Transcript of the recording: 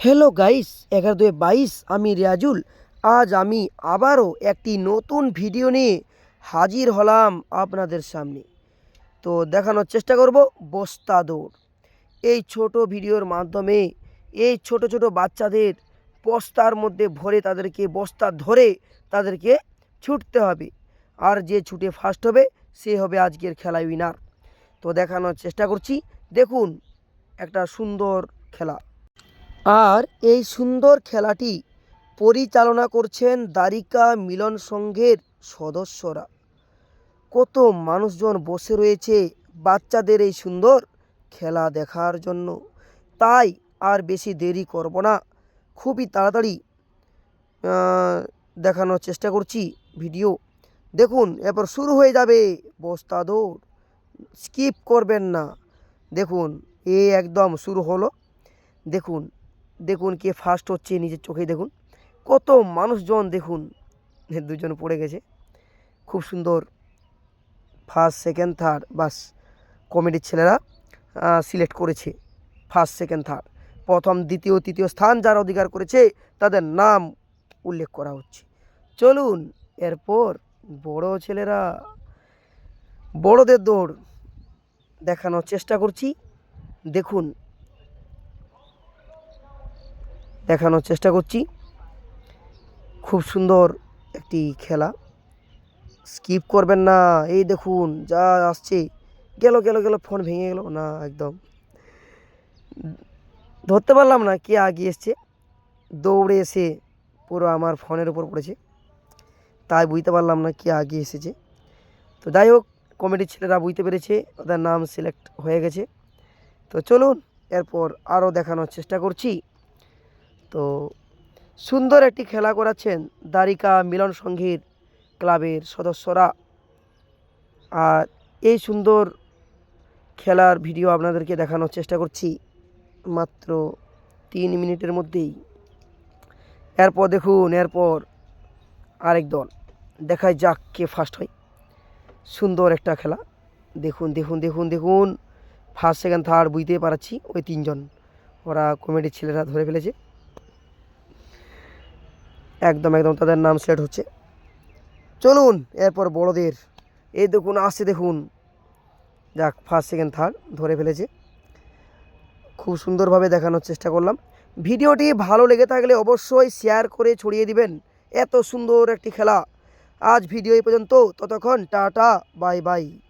Hello guys, 11/2/22 আমি রিয়াজুল। আজ আমি আবারও একটি নতুন ভিডিও নিয়ে হাজির হলাম আপনাদের সামনে। তো দেখানোর চেষ্টা করব বস্তা দৌড়। এই ছোট ভিডিওর মাধ্যমে এই ছোট ছোট বাচ্চাদের বস্তার মধ্যে ভরে তাদেরকে বস্তা ধরে তাদেরকে ছুটতে হবে, আর যে ছুটে ফার্স্ট হবে সে হবে আজকের খেলায় উইনার। তো দেখানোর চেষ্টা করছি, দেখুন একটা সুন্দর খেলা। আর এই সুন্দর খেলাটি পরিচালনা করছেন দ্বারিকা মিলন সংঘের সদস্যরা। কত মানুষজন বসে রয়েছে বাচ্চাদের এই সুন্দর খেলা দেখার জন্য। তাই আর বেশি দেরি করব না, খুবই তাড়াতাড়ি দেখানোর চেষ্টা করছি ভিডিও। দেখুন এরপর শুরু হয়ে যাবে বস্তা দৌড়, স্কিপ করবেন না। দেখুন একদম শুরু হলো। দেখুন দেখুন কে ফার্স্ট হচ্ছে, নিজের চোখেই দেখুন কত মানুষজন। দেখুন দুজন পড়ে গেছে, খুব সুন্দর। ফার্স্ট সেকেন্ড থার্ড, বাস কমিটির ছেলেরা সিলেক্ট করেছে ফার্স্ট সেকেন্ড থার্ড। প্রথম দ্বিতীয় তৃতীয় স্থান যারা অধিকার করেছে তাদের নাম উল্লেখ করা হচ্ছে। চলুন এরপর বড় ছেলেরা, বড়দের দৌড় দেখানোর চেষ্টা করছি। দেখুন দেখানোর চেষ্টা করছি, খুব সুন্দর একটি খেলা, স্কিপ করবেন না। এই দেখুন যা আসছে, গেল গেল গেল, ফোন ভেঙে গেল না, একদম ধরতে পারলাম না কে আগিয়ে এসছে। দৌড়ে এসে পুরো আমার ফোনের উপর পড়েছে, তাই বুঝতে পারলাম না কে আগিয়ে এসেছে। তো যাই হোক, কমিটির ছেলেরা বুঝতে পেরেছে, ওদের নাম সিলেক্ট হয়ে গেছে। তো চলুন এরপর আরও দেখানোর চেষ্টা করছি। তো সুন্দর একটি খেলা করাচ্ছেন দ্বারিকা মিলন সংঘের ক্লাবের সদস্যরা। আর এই সুন্দর খেলার ভিডিও আপনাদেরকে দেখানোর চেষ্টা করছি মাত্র 3 মিনিটের মধ্যেই। এরপর দেখুন, এরপর আরেক দল, দেখায় যাক কে ফার্স্ট হয়। সুন্দর একটা খেলা, দেখুন দেখুন দেখুন দেখুন, ফার্স্ট সেকেন্ড থার্ড বুঝতে পারছি ওই তিনজন, ওরা কমিটির ছেলেরা ধরে ফেলেছে। একদম একদম তাদের নাম সিলেক্ট হচ্ছে। চলুন এরপর বড়দের, এই দেখুন আসছে, দেখুন যাক ফার্স্ট সেকেন্ড থার্ড ধরে ফেলেছে। খুব সুন্দরভাবে দেখানোর চেষ্টা করলাম। ভিডিওটি ভালো লেগে থাকলে অবশ্যই শেয়ার করে ছড়িয়ে দিবেন। এত সুন্দর একটি খেলা। আজ ভিডিও এই পর্যন্ত, ততক্ষণ টাটা বাই বাই।